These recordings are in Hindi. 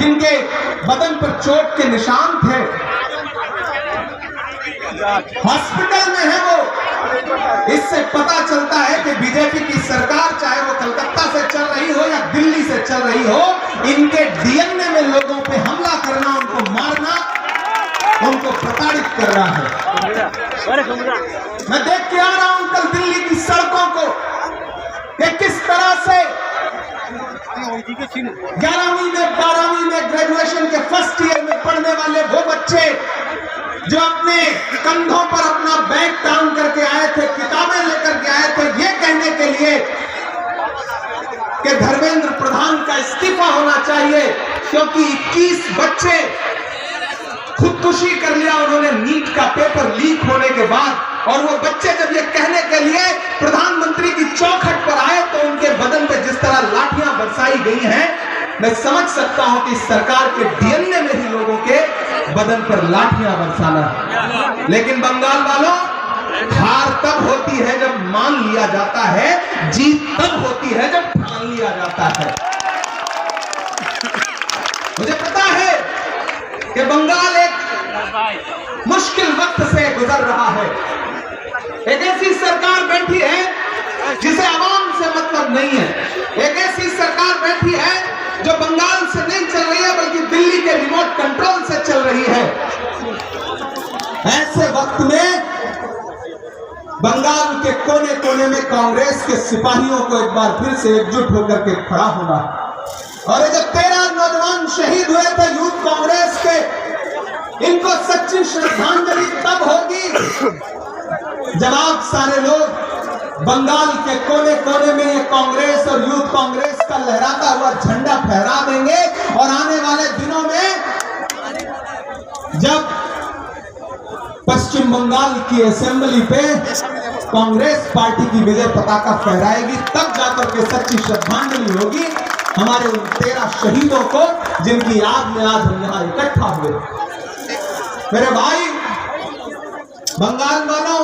जिनके बदन पर चोट के निशान थे, हॉस्पिटल में है वो। इससे पता चलता है कि बीजेपी की सरकार, चाहे वो कलकत्ता से चल रही हो या दिल्ली से चल रही हो, इनके डीएनए में लोगों पे हमला करना, उनको मारना, उनको प्रताड़ित करना है। मैं देख के आ रहा हूं कल दिल्ली की सड़कों को कि किस तरह से 11वीं में 12वीं में ग्रेजुएशन के फर्स्ट ईयर में पढ़ने वाले वो बच्चे जो अपने कंधों पर अपना बैग टांग करके आए थे, किताबें लेकर के आए थे, ये कहने के लिए कि धर्मेंद्र प्रधान का इस्तीफा होना चाहिए, क्योंकि 21 बच्चे खुदकुशी कर लिया उन्होंने नीट का पेपर लीक होने के बाद। और वो बच्चे जब ये कहने के लिए प्रधानमंत्री की चौखट पर आए तो उनके बदन पे जिस तरह लाठियां बरसाई गई हैं, मैं समझ सकता हूं कि सरकार के डीएनए में ही लोगों के बदन पर लाठियां बरसाना। लेकिन बंगाल वालों, हार तब होती है जब मान लिया जाता है, जीत तब होती है जब ठान लिया जाता है। मुझे पता है कि बंगाल एक मुश्किल वक्त से गुजर रहा है। एक ऐसी सरकार बैठी है जिसे आवाम से मतलब नहीं है। एक ऐसी सरकार बैठी है जो बंगाल से नहीं चल रही है बल्कि दिल्ली के रिमोट कंट्रोल से चल रही है। ऐसे वक्त में बंगाल के कोने कोने में कांग्रेस के सिपाहियों को एक बार फिर से एकजुट होकर के खड़ा होना। और ये जो 13 नौजवान शहीद हुए थे यूथ कांग्रेस के, इनको सच्ची श्रद्धांजलि तब होगी जब आप सारे लोग बंगाल के कोने कोने में ये कांग्रेस और यूथ कांग्रेस का लहराता हुआ झंडा फहरा देंगे। और आने वाले दिनों में जब पश्चिम बंगाल की असेंबली पे कांग्रेस पार्टी की विजय पताका फहराएगी, तब जाकर के सच्ची श्रद्धांजलि होगी हमारे उन 13 शहीदों को जिनकी याद में आज हम यहां इकट्ठा हुए। मेरे भाई बंगाल वालों,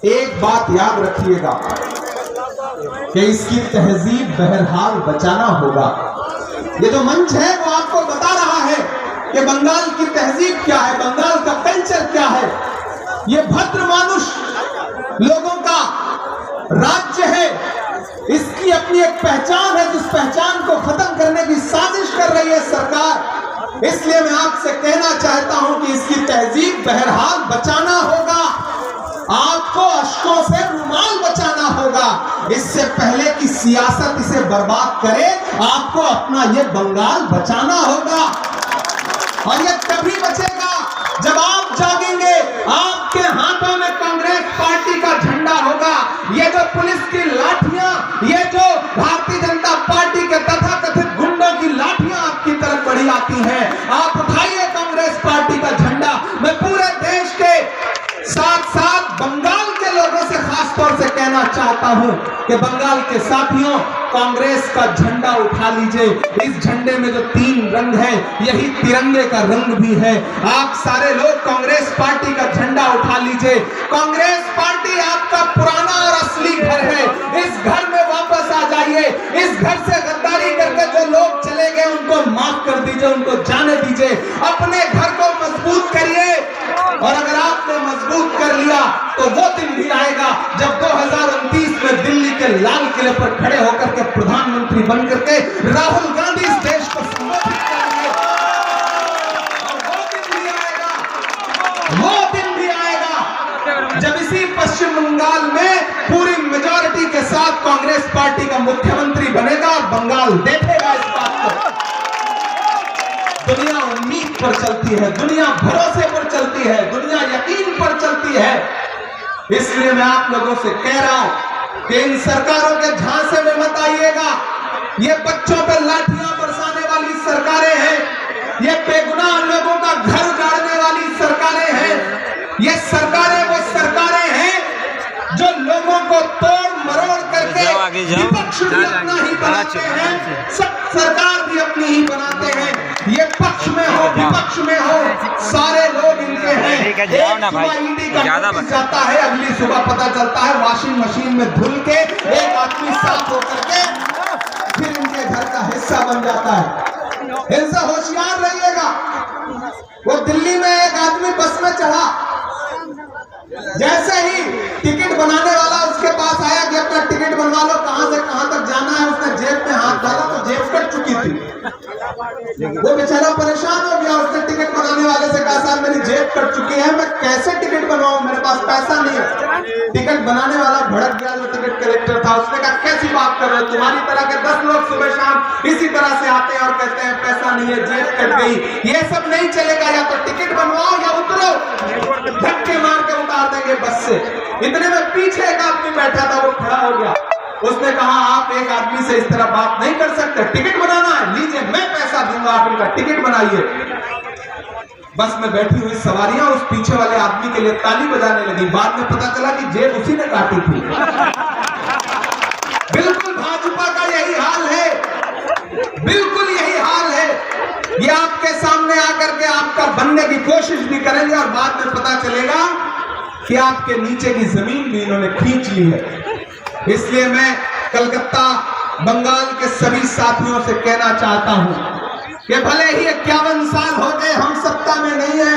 एक बात याद रखिएगा कि इसकी तहजीब बहरहाल बचाना होगा। ये जो मंच है वो आपको बता रहा है कि बंगाल की तहजीब क्या है, बंगाल का कल्चर क्या है। ये भद्र मानुष लोगों का राज्य है, इसकी अपनी एक पहचान है, जिस पहचान को खत्म करने की साजिश कर रही है सरकार। इसलिए मैं आपसे कहना चाहता हूं कि इसकी तहजीब बहरहाल बचाना होगा। आपको अशकों से रुमाल बचाना होगा। इससे पहले कि सियासत इसे बर्बाद करे, आपको अपना ये बंगाल बचाना होगा। और ये तभी बचेगा जब आप जागेंगे, आपके हाथों में कांग्रेस पार्टी का झंडा होगा। ये जो पुलिस की लाठियां, ये जो भारतीय जनता पार्टी के तथाकथित गुंडों की लाठियां आपकी तरफ बढ़ी आती हैं, आप उठाइए कांग्रेस पार्टी का झंडा। मैं पूरे देश के साथ साथ बंगाल के लोगों से खास तौर से कहना चाहता हूं कि बंगाल के साथियों, कांग्रेस का झंडा उठा लीजिए। इस झंडे में जो 3 रंग है, यही तिरंगे का रंग भी है। आप सारे लोग कांग्रेस पार्टी का झंडा उठा लीजिए। कांग्रेस पार्टी आपका पुराना और असली घर है। इस घर में वापस आ जाइए। इस घर से गद्दारी करके जो लोग चले गए उनको माफ कर दीजिए, उनको जाने दीजिए। अपने घर को मजबूत करिए। और अगर आपने मजबूत कर लिया तो वो दिन भी आएगा जब 2029 में दिल्ली के लाल किले पर खड़े होकर के प्रधानमंत्री बनकर के राहुल गांधी इस देश को संबोधित करेंगे। वो दिन भी आएगा जब इसी पश्चिम बंगाल में पूरी मेजॉरिटी के साथ कांग्रेस पार्टी का मुख्यमंत्री बनेगा और बंगाल देखेगा इस बात को। दुनिया उम्मीद पर चलती है, दुनिया भरोसे पर चलती है, दुनिया यकीन पर चलती है। इसलिए मैं आप लोगों से कह रहा हूं कि इन सरकारों के झांसे में मत आइएगा। ये बच्चों पर लाठियां बरसाने वाली सरकारें हैं, ये बेगुनाह लोगों का घर उजाड़ने वाली सरकारें हैं। ये सरकारें वो सरकारें हैं जो लोगों को तोड़ मरोड़ करके विपक्ष भी अपना ही बनाते हैं, सब सरकार भी अपनी ही बनाते हैं। ये पक्ष में हो विपक्ष में हो, सारे लोग इनके हैं। एक सुबह ईडी का नोटिस जाता है, अगली सुबह पता चलता है वॉशिंग मशीन में धुल के एक आदमी साफ होकर के फिर इनके घर का हिस्सा बन जाता है। इनसे होशियार रहिएगा। वो दिल्ली में एक आदमी बस में चढ़ा, जैसे ही टिकट बनाने वाला उसके पास आया कि अपना टिकट बनवा लो, कहां से कहां तक जाना है, उसने जेब में हाथ डाला तो जेब कट चुकी थी। वो बेचारा परेशान हो गया। उसने टिकट बनाने वाले से कहा, साहब मेरी जेब कट चुकी है, मैं कैसे टिकट बनवाऊं, मेरे पास पैसा नहीं है। टिकट बनाने वाला भड़क गया, जो टिकट कलेक्टर था। उसने कहा, कैसी बात कर रहे हो, तुम्हारी तरह के 10 लोग सुबह शाम इसी तरह से आते हैं और कहते हैं पैसा नहीं है, जेब कट गई। ये सब नहीं चलेगा, या तो टिकट बनवाओ या उतरो। धक्के मार के उतार देंगे बस से। इतने में पीछे एक आदमी बैठा था, वो खड़ा हो गया। उसने कहा, आप एक आदमी से इस तरह बात नहीं कर सकते, टिकट बनाना है, लीजिए मैं पैसा दूंगा, आप इनका टिकट बनाइए। बस में बैठी हुई सवारियां उस पीछे वाले आदमी के लिए ताली बजाने लगी। बाद में पता चला कि जेब उसी ने काटी थी। बिल्कुल भाजपा का यही हाल है, बिल्कुल यही हाल है। ये आपके सामने आकर के आपका बनने की कोशिश भी करेंगे और बाद में पता चलेगा कि आपके नीचे की जमीन भी इन्होंने खींच ली है। इसलिए मैं कलकत्ता बंगाल के सभी साथियों से कहना चाहता हूं कि भले ही 51 साल हो गए हम सत्ता में नहीं है,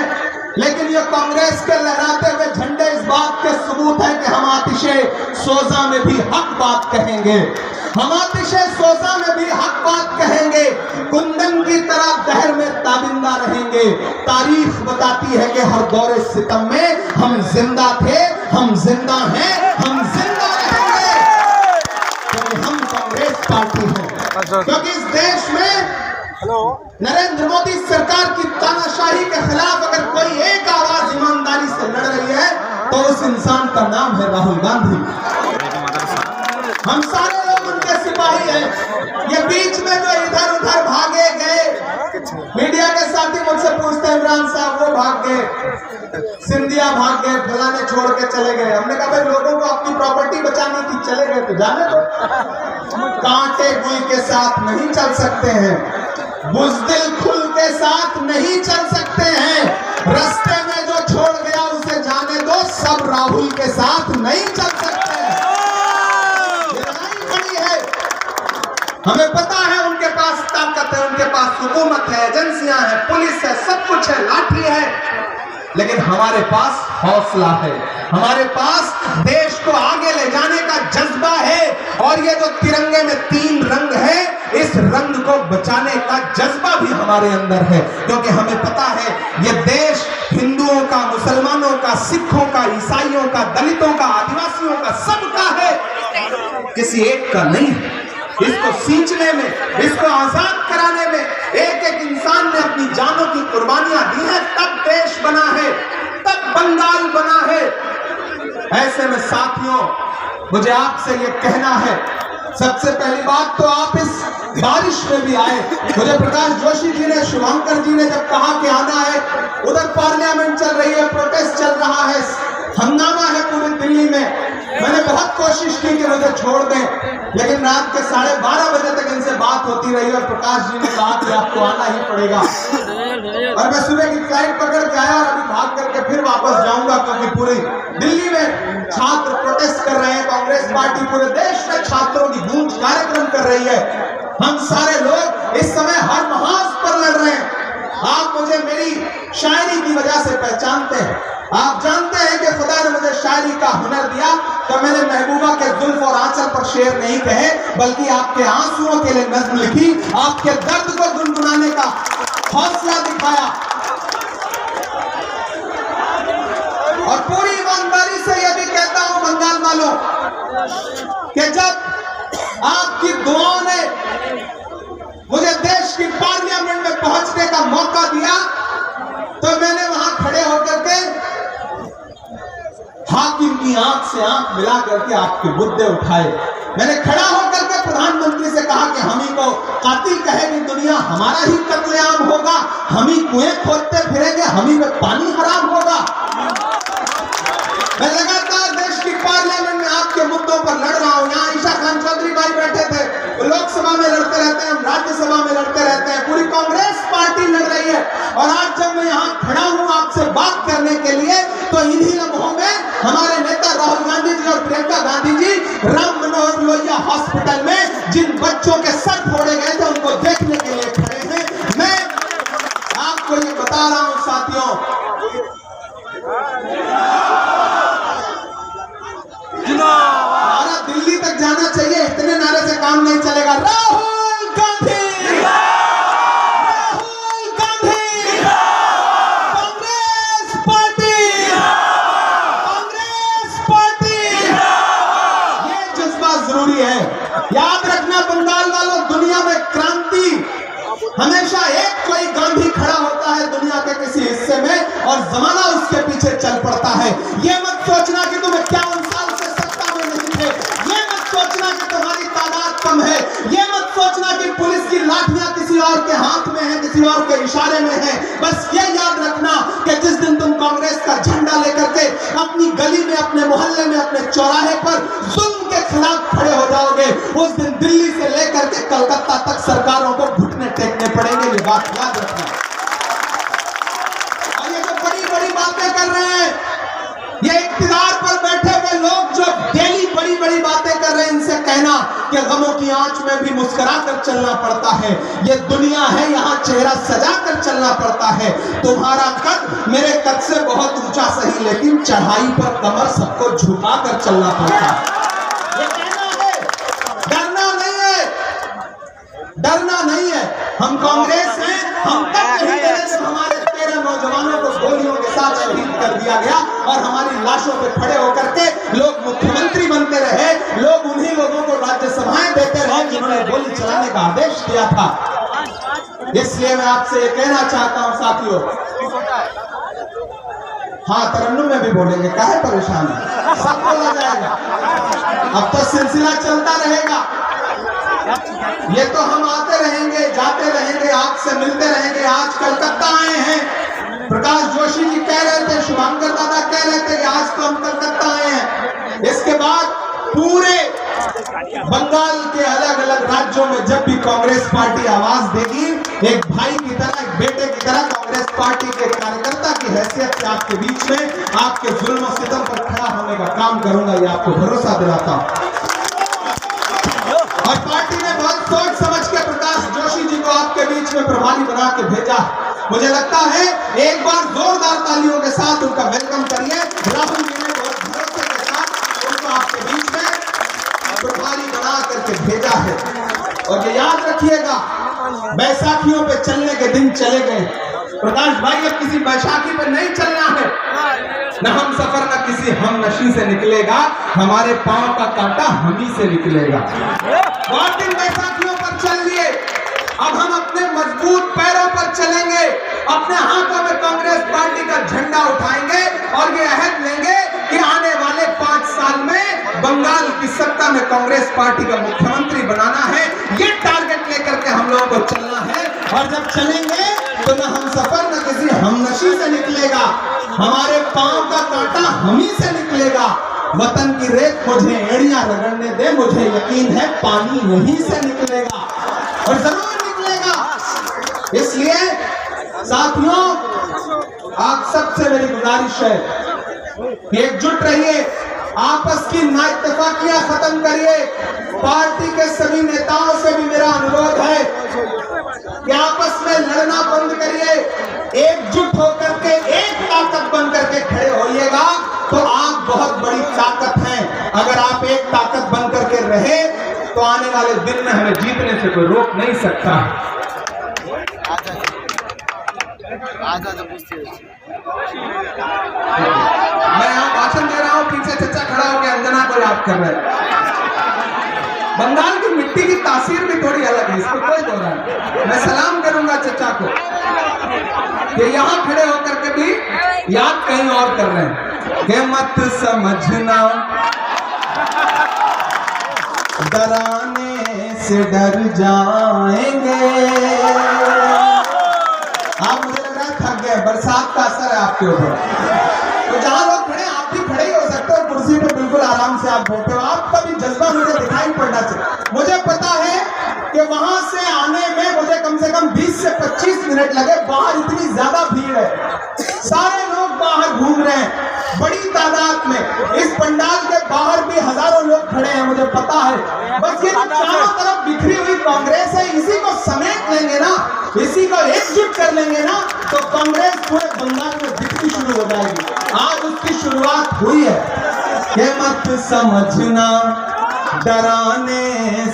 लेकिन ये कांग्रेस के लहराते हुए झंडे इस बात के सबूत है कि हम आतिशे सोजा में भी हक बात कहेंगे, हम आतिशे सोजा में भी हक बात कहेंगे, कुंदन की तरह दहर में ताबिंदा रहेंगे। तारीख बताती है कि हर दौरे सितम में हम जिंदा थे, हम जिंदा हैं, हम जिंदा रहेंगे, क्योंकि हम कांग्रेस पार्टी है। क्योंकि इस देश में नरेंद्र मोदी सरकार की तानाशाही के खिलाफ अगर कोई एक आवाज ईमानदारी से लड़ रही है तो उस इंसान का नाम है राहुल गांधी। हम सारे लोग उनके सिपाही हैं। ये बीच में जो इधर उधर भागे गए, मीडिया के साथी मुझसे पूछते हैं, इमरान साहब वो भाग गए, सिंधिया भाग गए, फलाने छोड़ के चले गए। हमने कहा, भाई लोगों को अपनी प्रॉपर्टी बचानी थी, चले गए तो जाने दो। कांटे गुल के साथ नहीं चल सकते हैं, बुज़दिल खुल के साथ नहीं चल सकते हैं। रास्ते में जो छोड़ गया उसे जाने दो, सब राहुल के साथ नहीं चल सकते। ये लड़ाई बड़ी है, हमें पता है उनके पास ताकत है, उनके पास हुकूमत है, एजेंसियां हैं, पुलिस है, सब कुछ है, लाठी है, लेकिन हमारे पास हौसला है, हमारे पास देश को आगे ले जाने का जज्बा है। और ये जो तिरंगे में 3 रंग है, इस रंग को बचाने का जज्बा भी हमारे अंदर है, क्योंकि हमें पता है ये देश हिंदुओं का, मुसलमानों का, सिखों का, ईसाइयों का, दलितों का, आदिवासियों का, सबका है, किसी एक का नहीं है। इसको सींचने में, इसको आजाद कराने में एक एक इंसान ने अपनी जानों की कुर्बानियां दी हैं, तब देश बना है, तब बंगाल बना है। ऐसे में साथियों, मुझे आपसे ये कहना है, सबसे पहली बात तो आप इस बारिश में भी आए। मुझे प्रकाश जोशी जी ने, शुभंकर जी ने जब कहा कि आना है, उधर पार्लियामेंट चल रही है, प्रोटेस्ट चल रहा है, हंगामा है पूरी दिल्ली में, मैंने बहुत कोशिश की कि मुझे छोड़ दें, लेकिन रात के 12:30 बजे तक इनसे बात होती रही और प्रकाश जी ने कहा कि आपको आना ही पड़ेगा। और मैं सुबह की फ्लाइट पकड़ के आया और अभी भाग करके फिर वापस जाऊंगा, क्योंकि पूरी दिल्ली में छात्र प्रोटेस्ट कर रहे हैं। कांग्रेस पार्टी पूरे देश में छात्रों की गूंज कार्यक्रम कर रही है। हम सारे लोग इस समय हर महाज पर लड़ रहे हैं। आप मुझे मेरी शायरी की वजह से पहचानते हैं, आप जानते हैं कि खुदा ने मुझे शायरी का हुनर दिया, तो मैंने महबूबा के जुल्फ और आंचल पर शेर नहीं कहे, बल्कि आपके आंसुओं के लिए नज्म लिखी, आपके दर्द को गुनगुनाने का हौसला दिखाया। और पूरी ईमानदारी से यह भी कहता हूं बंगाल वालों कि जब आपकी दुआओं ने मुझे देश की पार्लियामेंट में पहुंचने का मौका दिया, तो मैंने वहां खड़े होकर के हाकिम की आंख से आंख मिला करके आपके मुद्दे उठाए। मैंने खड़ा होकर के प्रधानमंत्री से कहा कि हम ही को कातिल कहेगी दुनिया, हमारा ही कत्लेआम होगा, हम ही कुएं खोदते फिरेंगे, हम ही में पानी हराम होगा। मैं लगातार देश की पार्लियामेंट में आपके मुद्दों पर लड़ रहा हूं। यहाँ ईशा खान चौधरी भाई बैठे थे, लोकसभा में लड़ते रहते हैं, राज्यसभा में लड़ते रहते हैं, पूरी कांग्रेस पार्टी लड़ रही है। और आज जब मैं यहाँ खड़ा हूं आपसे बात करने के लिए, तो इन्हीं लम्हों में हमारे नेता राहुल गांधी जी और प्रियंका गांधी जी राम मनोहर लोहिया हॉस्पिटल में जिन बच्चों के सर फोड़े गए थे उनको देखने के लिए खड़े हैं। मैं हमेशा एक कोई गांधी खड़ा होता है दुनिया के किसी हिस्से में और जमाना उसके पीछे चल पड़ता है। ये मत सोचना कि तुम 51 साल से सत्ता में नहीं थे, ये मत सोचना कि तुम्हारी तादाद कम है, ये मत सोचना कि पुलिस की लाठियां किसी और के हाथ में है, किसी और के इशारे में है। बस ये याद रखना कि जिस दिन तुम कांग्रेस का झंडा लेकर के अपनी गली में, अपने मोहल्ले में, अपने चौराहे पर जुल्म के खिलाफ खड़े हो जाओगे, उस दिन दिल्ली से लेकर के कलकत्ता तक सरकारों को घुटने टेकने पड़ेंगे। ये बात याद रखना। और ये जो बड़ी बड़ी बातें कर रहे हैं, ये इख्तियार पर बैठे हुए लोग जो डेली बड़ी बड़ी बातें कर रहे हैं, इनसे कहना कि गमों की आंच में भी मुस्कुरा कर चलना पड़ता है। ये दुनिया है, यहाँ चेहरा सजा कर चलना पड़ता है। तुम्हारा कद मेरे कद से बहुत ऊंचा सही, लेकिन चढ़ाई पर कमर सबको झुका कर चलना पड़ता है। ये कहना है, डरना नहीं है, डरना नहीं है। हम कांग्रेस हैं, हम तब नहीं डरे जब हमारे 13 नौजवानों को गोलियों के साथ शहीद कर दिया गया और हमारी लाशों पे खड़े होकर के लोग मुख्यमंत्री बनते रहे, लोग उन्हीं लोगों को राज्यसभाएं देते रहे जिन्होंने गोली चलाने का आदेश दिया था। इसलिए मैं आपसे ये कहना चाहता हूं साथियों, हाँ तरन्नुम में भी बोलेंगे, काहे परेशान है, सब बोला जाएगा। अब तो सिलसिला चलता रहेगा, ये तो हम आते रहेंगे, जाते रहेंगे, आपसे मिलते रहेंगे। आज कलकत्ता आए हैं, प्रकाश जोशी जी कह रहे थे, शुभंकर दादा कह रहे थे कि आज तो हम कलकत्ता आए हैं। इसके बाद पूरे बंगाल के अलग अलग राज्यों में जब भी कांग्रेस पार्टी आवाज देगी, एक भाई की तरह, एक बेटे की तरह कांग्रेस पार्टी के कार्यकर्ता की हैसियत से आपके बीच में आपके जुल्म और सितम पर खड़ा होने का काम करूंगा, ये आपको भरोसा दिलाता हूं। और पार्टी ने बहुत सोच समझ के प्रकाश जोशी जी को आपके बीच में प्रभारी बना के भेजा। मुझे लगता है एक बार जोरदार तालियों के साथ उनका वेलकम करिए। राहुल जी ने बहुत भरोसे के साथ उनको आपके बीच में प्रभारी बना करके भेजा है। और ये याद रखिएगा, बैसाखियों पे चलने के दिन चले गए। प्रकाश भाई अब किसी बैसाखी पे नहीं चलना है, न हम सफर न किसी हम नशी से निकलेगा, हमारे पांव का कांटा हम ही से निकलेगा। बहुत दिन बैसाखियों पर चल लिए, अब हम अपने मजबूत पैरों पर चलेंगे, अपने हाथों में कांग्रेस पार्टी का झंडा उठाएंगे और ये अहद लेंगे कि आने वाले 5 साल में बंगाल की सत्ता में कांग्रेस पार्टी का मुख्यमंत्री बनाना है। ये टारगेट लेकर के हम लोगों को चलना है। और जब चलेंगे तो न हम सफर न किसी हमनशी से निकलेगा, हमारे पांव का कांटा हम ही से निकलेगा। वतन की रेत मुझे एड़ियां रगड़ने दे, मुझे यकीन है पानी यहीं से निकलेगा और जरूर निकलेगा। इसलिए साथियों, आप सबसे मेरी गुजारिश है, एकजुट रहिए, आपस की नाइत्तेफाकियां खत्म करिए। पार्टी के सभी नेताओं से भी मेरा अनुरोध है कि आपस में लड़ना बंद करिए, एकजुट होकर के एक ताकत बन करके खड़े होइएगा तो आप बहुत बड़ी ताकत हैं। अगर आप एक ताकत बन करके रहे तो आने वाले दिन में हमें जीतने से कोई रोक नहीं सकता। मैं यहाँ भाषण दे रहा हूँ, पीछे चचा खड़ा होकर अंजना को याद कर रहे हैं। बंगाल की मिट्टी की तासीर भी थोड़ी अलग है, इसको कोई दो रहा। मैं सलाम करूंगा चचा को कि यहाँ खड़े होकर के भी याद कहीं और कर रहे हैं कि मत समझना डराने से डर जाएंगे। आप मुझे लग रहा है थक गए, बरसात का असर है आपके ऊपर। तो जहां लोग खड़े, आप भी खड़े ही हो सकते हो, कुर्सी पे बिल्कुल आराम से आप बैठे हो, आपका भी जज्बा मुझे दिखाई पड़ना चाहिए। मुझे पता है कि वहां से आने में मुझे कम से कम 20 से 25 मिनट लगे। बाहर इतनी ज्यादा भीड़ है, सारे लोग बाहर घूम रहे हैं बड़ी तादाद में। इस पंडाल के बाहर भी हजारों लोग खड़े हैं, मुझे पता है। बस ये चारों तरफ बिखरी हुई कांग्रेस है, इसी को समेट लेंगे ना, इसी को एकजुट कर लेंगे ना, तो कांग्रेस पूरे बंगाल में दिखनी शुरू हो जाएगी। आज उसकी शुरुआत हुई है। कि मत समझना डराने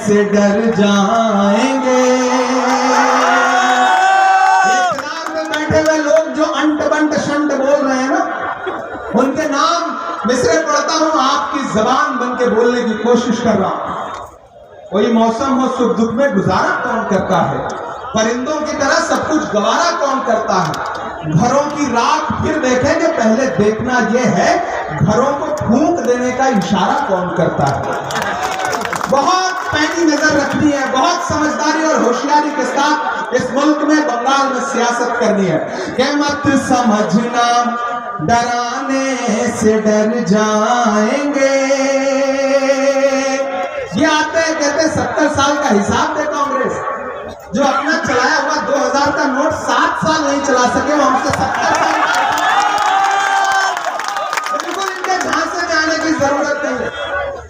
से डर जाएंगे। इख्तियार में बैठे हुए लोग जो अंट बंट शंट बोल रहे हैं ना, उनके नाम मिसरे पढ़ता हूं, आपकी जबान बन के बोलने की कोशिश कर रहा हूं। कोई मौसम हो, सुख दुख में गुजारा कौन करता है, परिंदों की तरह सब कुछ गवारा कौन करता है? घरों की राख फिर देखेंगे, पहले देखना यह है घरों को फूंक देने का इशारा कौन करता है। बहुत पैनी नजर रखनी है, बहुत समझदारी और होशियारी के साथ इस मुल्क में, बंगाल में सियासत करनी है। कि मत समझना डराने से डर जाएंगे। ये आते हैं कहते 70 साल का हिसाब दे कांग्रेस, जो अपना चलाया हुआ 2000 का नोट 7 साल नहीं चला सके, वो हमसे 70 साल। बिल्कुल इनके झांसे में आने की जरूरत नहीं है।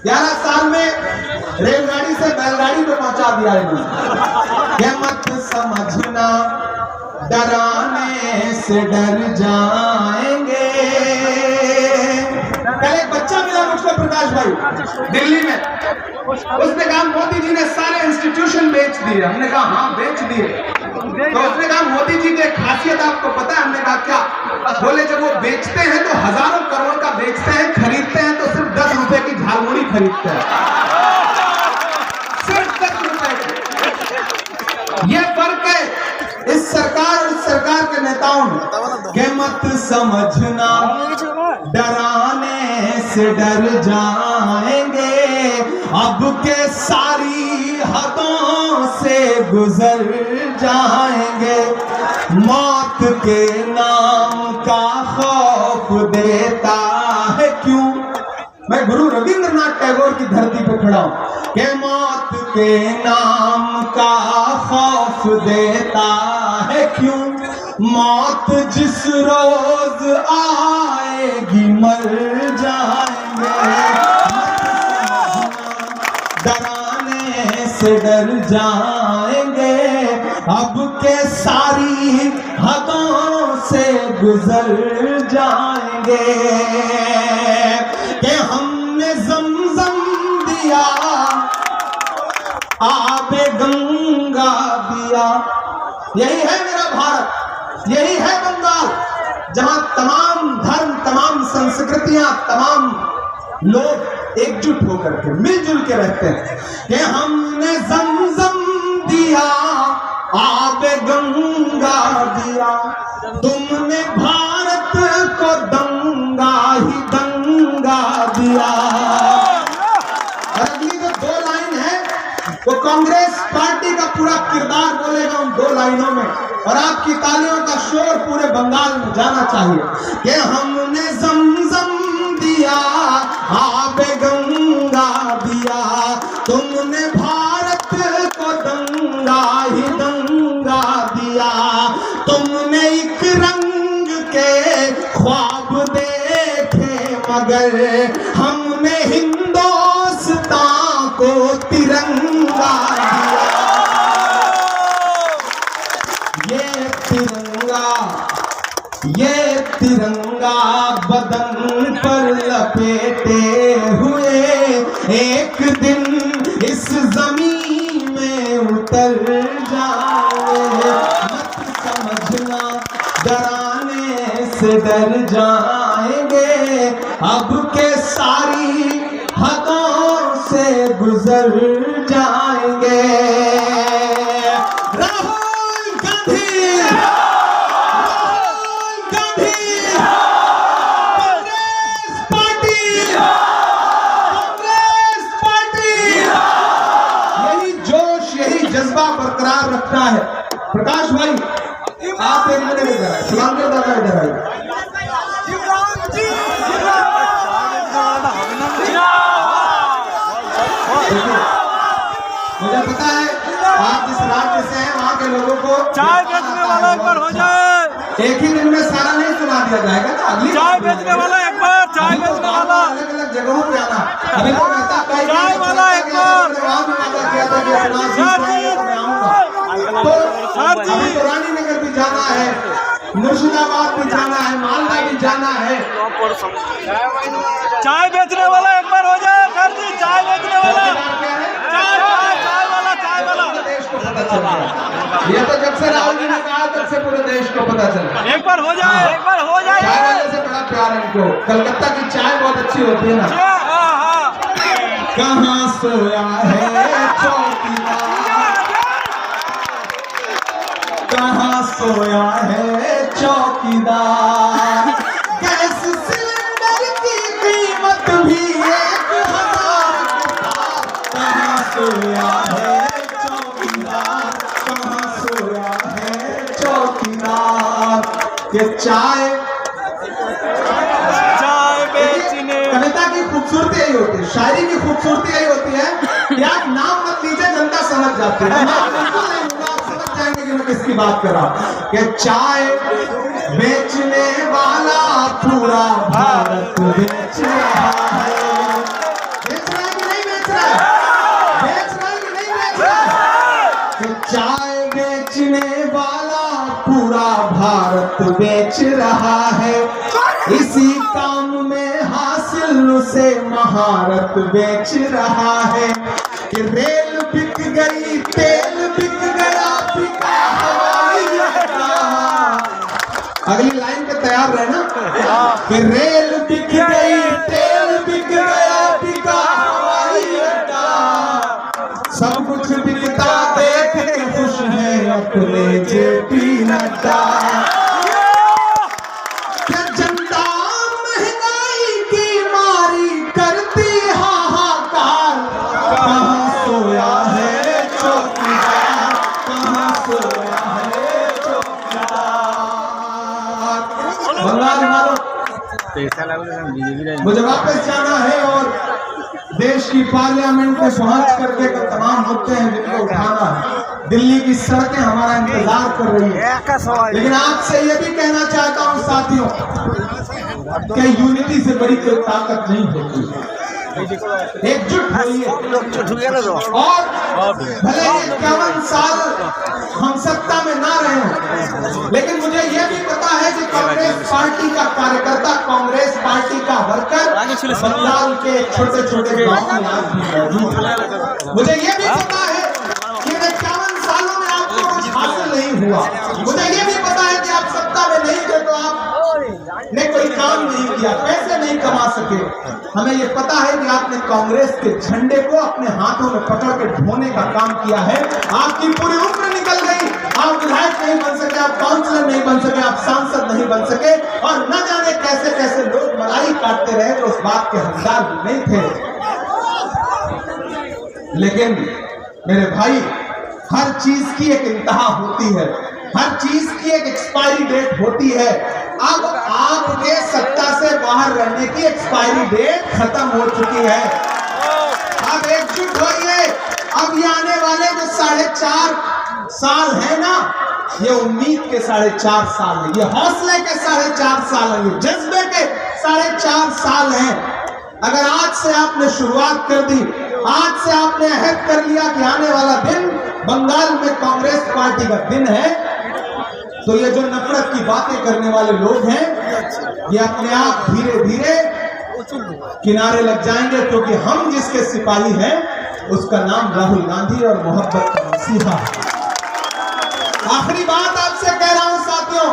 11 साल में रेलगाड़ी से बैलगाड़ी पे पहुंचा दिया इन्होंने। ये मत समझना डराने से डर जाएंगे। कल एक बच्चा मिला मुझको, प्रकाश भाई, दिल्ली में। उसने कहा मोदी जी ने सारे इंस्टीट्यूशन बेच दिए। हमने कहा हाँ बेच दिए। तो उसने कहा मोदी जी की एक खासियत आपको पता है? हमने कहा क्या? बोले जब वो बेचते हैं तो हजारों करोड़ का बेचते हैं, खरीदते हैं तो सिर्फ 10 रुपए की झालमुड़ी खरीदते हैं, सिर्फ 10 रुपए की। ये फर्क है इस सरकार और इस सरकार के नेताओं में। कि मत समझना डराने से डर जाएंगे, अब के सारी हदों से गुजर जाएंगे। मौत के नाम का खौफ देता है क्यों? मैं गुरु रविंद्रनाथ टैगोर की धरती पे खड़ा हूं। कि मौत के नाम का खौफ देता है क्यों? मौत जिस रोज आएगी मर जाएंगे। डराने से डर जाएंगे, अब के सारी हदों से गुजर जाएंगे। कि हमने ज़मज़म दिया, आबे गंगा दिया। यही है मेरा भारत, यही है बंगाल, जहां तमाम धर्म, तमाम संस्कृतियां, तमाम लोग एकजुट होकर के मिलजुल के रहते हैं। कि हमने ज़मज़म दिया, आबे गंगा दिया, तुमने भारत को दंगा ही दंगा दिया। अगली जो 2 लाइन है वो कांग्रेस पार्टी का पूरा किरदार बोलेगा उन 2 लाइनों में, और आपकी तालियों का शोर पूरे बंगाल में जाना चाहिए। कि हमने ज़मज़म दिया, आबे गंगा दिया, तुमने भारत को दंगा ही दंगा दिया। तुमने एक रंग के ख्वाब देखे मगर हमने हिंदुस्तान को तिरंगा दिया। ये तिरंगा बदन पर लपेटे हुए एक दिन इस जमीन में उतर जाए। मत समझना डराने से डर जाएंगे, अब के सारी हदों से गुजर जाएंगे। राहुल गांधी, बरकरार रखना है। प्रकाश भाई आप एक मिनट इधर आए, शिवांकर दादा इधर आइए। मुझे पता है आप जिस राज्य से हैं वहाँ के लोगों को चाय बेचने वाला एक बार हो जाए। एक ही दिन में सारा नहीं सुना दिया जाएगा ना। अगली चाय बेचने वाला एक बार, चाय बेचने वाला अलग अलग जगहों पे आना। अभी तो कहता चाय वाला एक बार, अभी तो रानीनगर भी जाना है, मुर्शिदाबाद भी जाना है, मालदा भी जाना है। चाय बेचने वाला एक बार हो जाए सर जी, चाय बेचने वाला, चाय वाला देश को पता चल रहा। ये तो जब से राहुल जी ने कहा तब से पूरे देश को पता चला। एक बार हो जाए, एक बार हो जाए। चाय वाले से बड़ा प्यार है इनको। कलकत्ता की चाय बहुत अच्छी होती है ना। कहाँ सोया है चौकीदार, कहाँ सोया है चौकीदार। गैस सिलेंडर की कीमत भी 1000 के पार। कहाँ सोया है चौकीदार, कहाँ सोया है चौकीदार। ये चाय बेचने कविता की खूबसूरती यही होती है, शायरी की खूबसूरती यही होती है कि आप नाम मत लीजिए, जनता समझ जाती है। मैं बिल्कुल नहीं लूंगा, आप समझ जाएंगे कि मैं किसकी बात कर रहा हूं। कि चाय बेचने वाला पूरा भारत बेच रहा है। बेच रहा है कि नहीं बेच रहा है? बेच रहा है कि नहीं बेच रहा है? कि चाय बेचने वाला पूरा भारत बेच रहा है। इसी काम में हासिल उसे महारत बेच रहा है। कि रेल बिक गई, तेल बिक गया, बिका हवाई अड्डा। अगली लाइन पे तैयार रहना। कि रेल बिक गई, तेल बिक गया, बिका हवाई अड्डा। सब कुछ बिकता देख के खुश है अपने जेपी नड्डा। मुझे वापस जाना है और देश की पार्लियामेंट में पहुंच करके तमाम मुद्दे हैं जिनको उठाना है। दिल्ली की सड़कें हमारा इंतजार कर रही है। लेकिन आपसे ये भी कहना चाहता हूं साथियों कि यूनिटी से बड़ी कोई ताकत नहीं होती। एकजुट होइए और भले 51 साल हम सत्ता में ना रहे, लेकिन मुझे यह भी पता है कि कांग्रेस पार्टी का कार्यकर्ता, कांग्रेस पार्टी का वर्कर बंगाल के छोटे छोटे गांव में आज भी मौजूद है। मुझे यह भी पता है कि 51 सालों में आपको कुछ हासिल नहीं हुआ। मुझे यह भी पता है कि आप सत्ता में नहीं थे तो आपने कोई काम नहीं किया, पैसे नहीं कमा सके। हमें ये पता है कि आपने कांग्रेस के झंडे को अपने हाथों में पकड़ के ढोने का काम किया है। आपकी पूरी उम्र निकल गई, आप विधायक नहीं बन सके, आप काउंसलर नहीं बन सके, आप सांसद नहीं बन सके और न जाने कैसे कैसे लोग मलाई काटते रहे तो उस बात के हकदार भी नहीं थे। लेकिन मेरे भाई, हर चीज की एक इंतहा होती है, हर चीज की एक एक्सपायरी डेट होती है। अब आपके सत्ता से बाहर रहने की एक्सपायरी डेट खत्म हो चुकी है। अब एकजुट होइए। अब ये आने वाले जो 4.5 साल है ना, ये उम्मीद के 4.5 साल है, ये हौसले के 4.5 साल है, ये जज्बे के 4.5 साल हैं। अगर आज से आपने शुरुआत कर दी, आज से आपने अहद कर लिया कि आने वाला दिन बंगाल में कांग्रेस पार्टी का दिन है, तो ये जो नफरत की बातें करने वाले लोग हैं, ये अपने आप धीरे धीरे किनारे लग जाएंगे, क्योंकि हम जिसके सिपाही हैं उसका नाम राहुल गांधी और मोहब्बत का मसीहा है। आखिरी बात आपसे कह रहा हूं साथियों,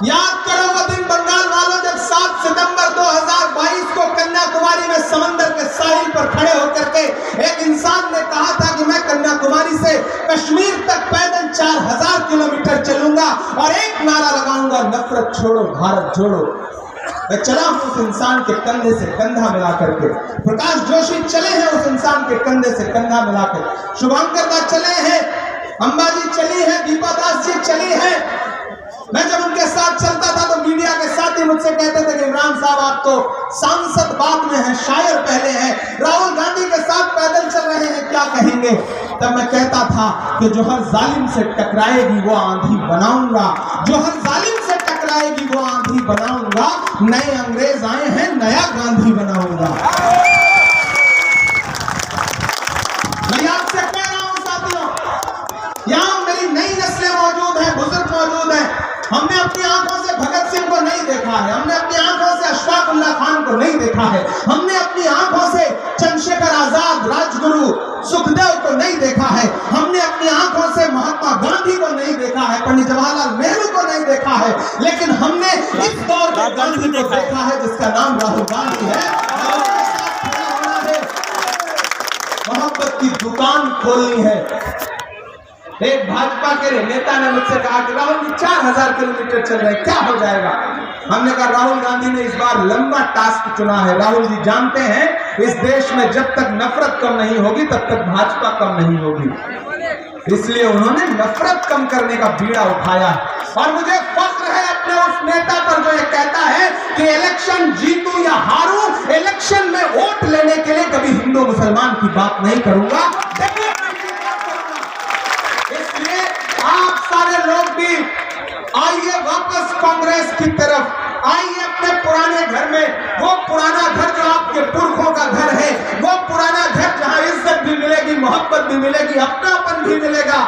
याद करो वो दिन बंगाल वालों जब 7 सितंबर 2022 को कन्याकुमारी में समंदर के साहिल पर खड़े होकर के एक इंसान ने कहा था कि मैं कन्याकुमारी से कश्मीर तक पैदल 4000 किलोमीटर चलूंगा और एक नारा लगाऊंगा, नफरत छोड़ो भारत जोड़ो। मैं चला हूं उस इंसान के कंधे से कंधा मिला करके। प्रकाश जोशी चले हैं उस इंसान के कंधे से कंधा मिलाकर। शुभंकर दा चले हैं, अंबाजी चली है, दीपा दास जी चली है। मैं जब उनके साथ चलता था तो मीडिया के साथी मुझसे कहते थे कि इमरान साहब आप तो सांसद बाद में हैं, शायर पहले हैं, राहुल गांधी के साथ पैदल चल रहे हैं, क्या कहेंगे? तब मैं कहता था कि जो हर जालिम से टकराएगी वो आंधी बनाऊंगा, जो हर जालिम से टकराएगी वो आंधी बनाऊंगा। नए अंग्रेज आए हैं, नया गांधी बनाऊंगा। मैं आपसे कह रहा हूं साथियों, यहां मेरी नई नस्लें मौजूद हैं, बुजुर्ग मौजूद हैं। हमने अपनी आंखों से भगत सिंह को नहीं देखा है, हमने अपनी आंखों से अशफाक उल्लाह खान को नहीं देखा है, हमने अपनी आंखों से चंद्रशेखर आजाद, राजगुरु, सुखदेव को नहीं देखा है, हमने अपनी आंखों से महात्मा गांधी को नहीं देखा है, पंडित जवाहरलाल नेहरू को नहीं देखा है, लेकिन हमने इस दौर के गांधी को देखा है जिसका नाम राहुल गांधी है। मोहब्बत की दुकान खोलनी है। एक भाजपा भाजपा के नेता ने मुझसे कहा कि राहुल जी 4000 किलोमीटर चल रहे, क्या हो जाएगा? हमने कहा राहुल गांधी ने इस बार लंबा टास्क चुना है। राहुल जी जानते हैं इस देश में जब तक नफरत कम नहीं होगी तब तक भाजपा कम नहीं होगी, इसलिए उन्होंने नफरत कम करने का बीड़ा उठाया। और मुझे फख्र है अपने उस नेता पर जो ये कहता है कि इलेक्शन जीतूं या हारूं, इलेक्शन में वोट लेने के लिए कभी हिंदू मुसलमान की बात नहीं करूंगा। इसलिए आप सारे लोग भी आइए वापस कांग्रेस की तरफ, आइए अपने पुराने घर में, वो पुराना घर जो आपके पुरखों का घर है, वो पुराना घर जहां इज्जत भी मिलेगी, मोहब्बत भी मिलेगी, अपनापन भी मिलेगा,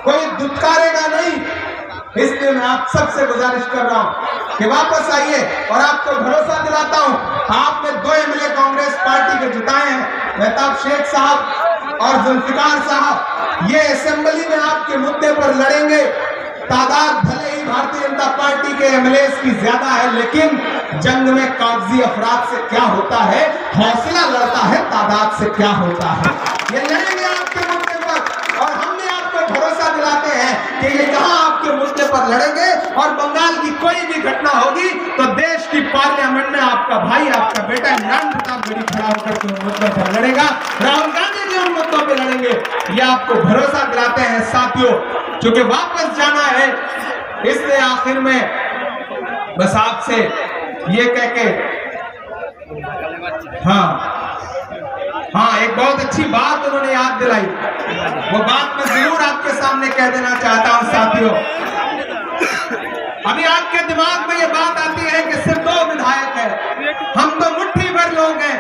कोई दुत्कारेगा नहीं। इसलिए मैं आप सबसे गुजारिश कर रहा हूं कि वापस आइए। और आपको भरोसा दिलाता हूं, आपने 2 एमएलए कांग्रेस पार्टी के जिताए हैं, मेहताब शेख साहब और जुल्फिकार साहब। ये असेंबली में आपके मुद्दे पर लड़ेंगे। तादाद भले ही भारतीय जनता पार्टी के एमएलए की ज्यादा है, लेकिन जंग में कागजी अफराद से क्या होता है, हौसला लड़ता है, तादाद से क्या होता है। ये लड़ेंगे आपके मुद्दे पर, और हम भी आपको भरोसा दिलाते हैं कि ये यहाँ आपके मुद्दे पर लड़ेंगे। और बंगाल की कोई भी घटना होगी तो देश की पार्लियामेंट में आपका भाई, आपका बेटा इमरान प्रताप गढ़ी खड़ा होकर के मुद्दों पर लड़ेगा। राहुल गांधी जी उन मुद्दों पर लड़ेंगे, ये आपको भरोसा दिलाते हैं साथियों। क्योंकि वापस जाना है, इसलिए आखिर में बस आपसे ये कह के हाँ एक बहुत अच्छी बात उन्होंने याद दिलाई, वो बात मैं जरूर आपके सामने कह देना चाहता हूं साथियों। अभी आपके दिमाग में ये बात आती है कि सिर्फ 2 विधायक है, हम तो मुट्ठी भर लोग हैं।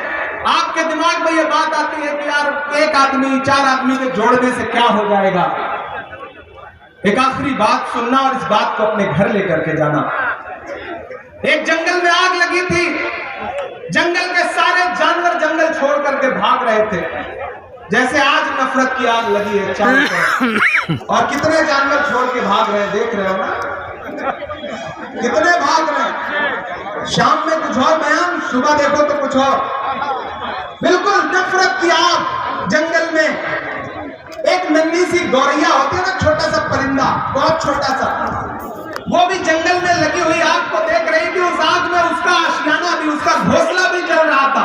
आपके दिमाग में ये बात आती है कि यार 1 आदमी 4 आदमी के जोड़ने से क्या हो जाएगा। एक आखिरी बात सुनना और इस बात को अपने घर लेकर के जाना। एक जंगल में आग लगी थी, जंगल के सारे जानवर जंगल छोड़ करके भाग रहे थे, जैसे आज नफरत की आग लगी है चारों तरफ। और कितने जानवर छोड़ के भाग रहे हैं, देख रहे हो ना, कितने भाग रहे हैं। शाम में कुछ और बयान, सुबह देखो तो कुछ और। बिल्कुल नफरत की आग जंगल में। एक नन्ही सी गौरैया होती है ना, छोटा सा परिंदा, बहुत छोटा सा, वो भी जंगल में लगी हुई आग को देख रही थी। उस आग में उसका आशियाना भी, उसका घोंसला भी जल रहा था।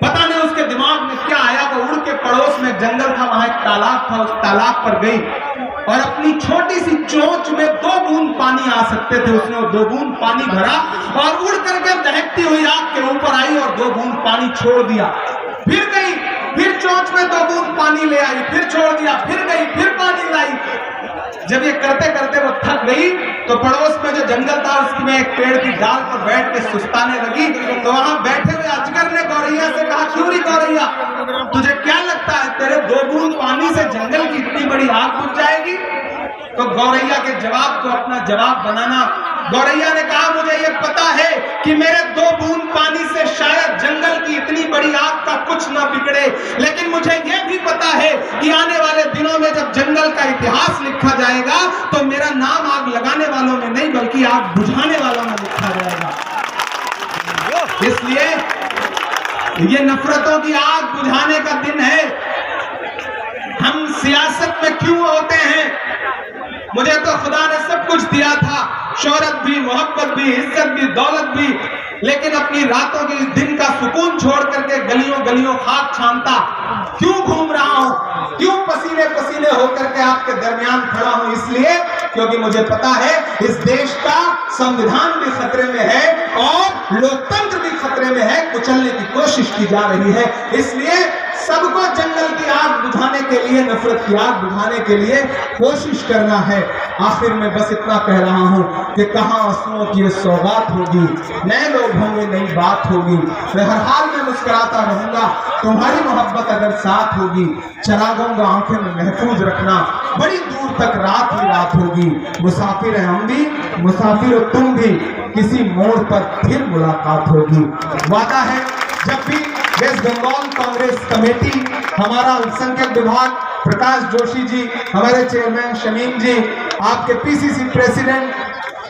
पता नहीं उसके दिमाग में क्या आया, वो उड़ के पड़ोस में जंगल था, वहां एक तालाब था, उस तालाब पर गई और अपनी छोटी सी चोंच में 2 बूंद पानी आ सकते थे, उसने 2 बूंद पानी भरा और उड़ करके दहकती हुई आग के ऊपर आई और 2 बूंद पानी छोड़ दिया। फिर गई, फिर चोंच में 2 बूंद पानी ले आई, फिर छोड़ दिया, फिर गई, फिर पानी लाई। जब ये करते करते वो थक गई तो पड़ोस में जो जंगल था उसमें एक पेड़ की डाल पर बैठ के सुस्ताने लगी। तो वहां बैठे हुए अजगर ने गौरैया से कहा, क्यों री गौरैया, तुझे क्या लगता है तेरे 2 बूंद पानी से जंगल की इतनी बड़ी आग बुझ जाएगी? तो गौरैया के जवाब को अपना जवाब बनाना, गौरैया ने कहा, मुझे ये पता है कि मेरे 2 बूंद पानी से शायद जंगल की इतनी बड़ी आग का कुछ ना बिगड़े, लेकिन मुझे ये भी पता है कि आने वाले दिनों में जब जंगल का इतिहास लिखा जाएगा तो मेरा नाम आग लगाने वालों में नहीं बल्कि आग बुझाने वालों में लिखा जाएगा। इसलिए ये नफरतों की आग बुझाने का दिन है। हम सियासत में क्यों होते हैं? मुझे तो खुदा ने सब कुछ दिया था, शोहरत भी, मोहब्बत भी, इज्जत भी, दौलत भी, लेकिन अपनी रातों के दिन का सुकून छोड़ करके गलियों गलियों खाक छानता क्यों घूम रहा हूं, क्यों पसीने पसीने होकर के आपके दरमियान खड़ा हूं? इसलिए क्योंकि मुझे पता है इस देश का संविधान भी खतरे में है और लोकतंत्र भी खतरे में है, कुचलने की कोशिश की जा रही है। इसलिए सबको जंगल की आग बुझाने के लिए, नफरत की आग बुझाने के लिए कोशिश करना है। आखिर में बस इतना कह रहा हूं कि कहां आंसुओं की सौगात होगी, नए लोग होंगे, नई बात होगी। मैं हर हाल में मुस्कुराता रहूंगा, तुम्हारी मोहब्बत अगर साथ होगी, चरागों आंखें में महफूज रखना, बड़ी दूर तक रात ही रात होगी। मुसाफिर है हम भी, मुसाफिर हो तुम भी, किसी मोड़ पर फिर मुलाकात होगी। वादा है जब भी वेस्ट बंगाल कांग्रेस कमेटी, हमारा अल्पसंख्यक विभाग प्रकाश जोशी जी, हमारे चेयरमैन शमीम जी, आपके पीसीसी प्रेसिडेंट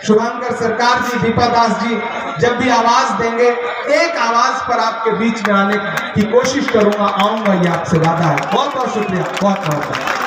शुभंकर सरकार जी, दीपा दास जी, जब भी आवाज देंगे एक आवाज पर आपके बीच में आने की कोशिश करूंगा, आऊंगा, ये आपसे वादा है। बहुत बहुत शुक्रिया, बहुत बहुत।